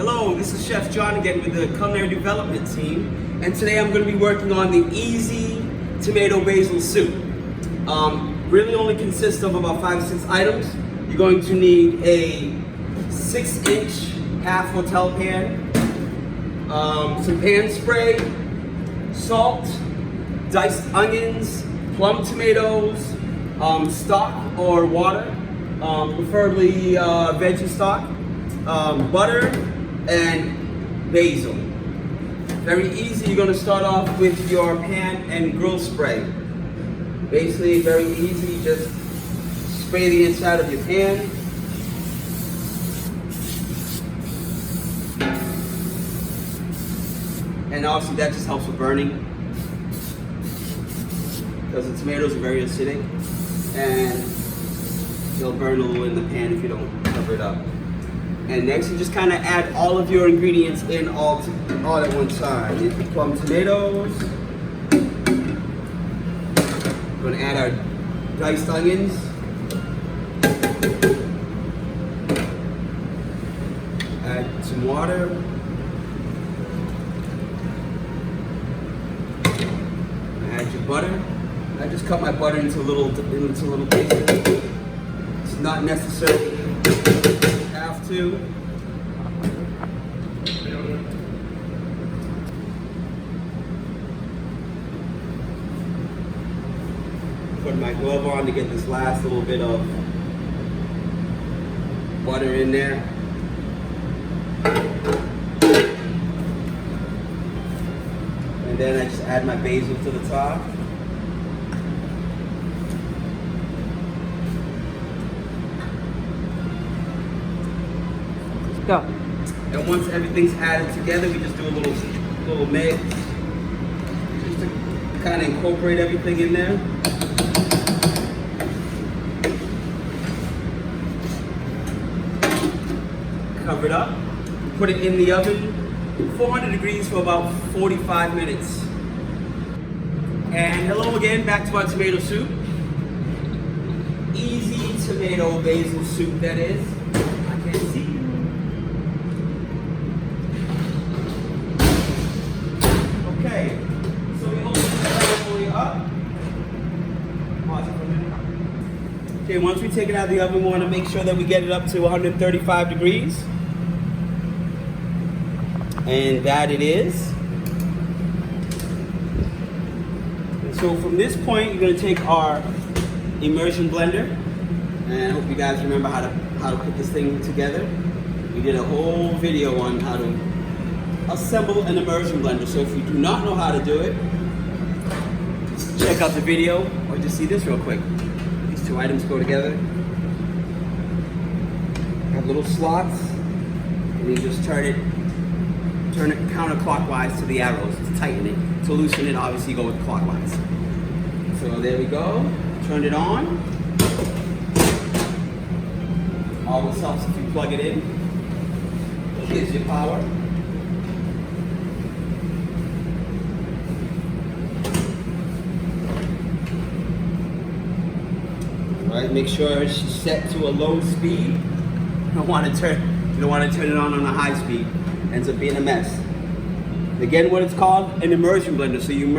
Hello, this is Chef John again with the Culinary Development Team, and today I'm going to be working on the easy tomato basil soup. Really only consists of about 5 or 6 items. You're going to need a 6-inch half hotel pan, some pan spray, salt, diced onions, plum tomatoes, stock or water, preferably veggie stock, butter, and basil. Very easy. You're going to start off with your pan and grill spray. Basically, very easy. Just spray the inside of your pan. And obviously that just helps with burning, because the tomatoes are very acidic and they'll burn a little in the pan if you don't cover it up. And next you just kind of add all of your ingredients in all at one time. Here's the plum tomatoes. We're going to add our diced onions. Add some water. Add your butter. I just cut my butter into little pieces. It's not necessarily have to. Put my glove on to get this last little bit of butter in there. And then I just add my basil to the top. Go. And once everything's added together, we just do a little mix, just to kind of incorporate everything in there. Cover it up. Put it in the oven, 400 degrees for about 45 minutes. And hello again, back to our tomato soup. Easy tomato basil soup, that is. I can't see. Okay, so we open it all the way up. Pause it for a minute. Okay, once we take it out of the oven, we want to make sure that we get it up to 135 degrees. And that it is. And so from this point, you're going to take our immersion blender, and I hope you guys remember how to put this thing together. We did a whole video on how to assemble an immersion blender. So if you do not know how to do it, just check out the video or just see this real quick. These two items go together. Have little slots, and you just turn it counterclockwise to the arrows to tighten it. To loosen it, obviously you go with clockwise. So there we go. Turn it on. Always helps if you plug it in. It gives you power. All right, make sure it's set to a low speed. You don't want to turn it on a high speed. Ends up being a mess. Again, what it's called, an immersion blender. So you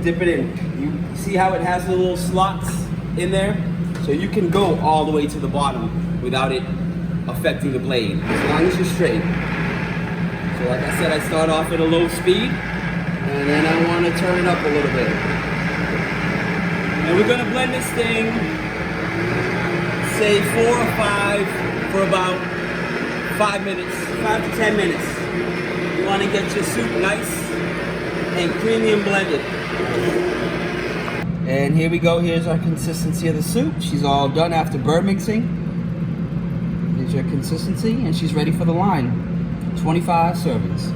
dip it in. You see how it has the little slots in there? So you can go all the way to the bottom without it affecting the blade, as long as you're straight. So like I said, I start off at a low speed, and then I want to turn it up a little bit. And we're gonna blend this thing, say 4 or 5 for about 5 minutes, 5 to 10 minutes. You want to get your soup nice and creamy and blended. And here we go. Here's our consistency of the soup. She's all done after bird mixing. Here's your consistency, and she's ready for the line. 25 servings.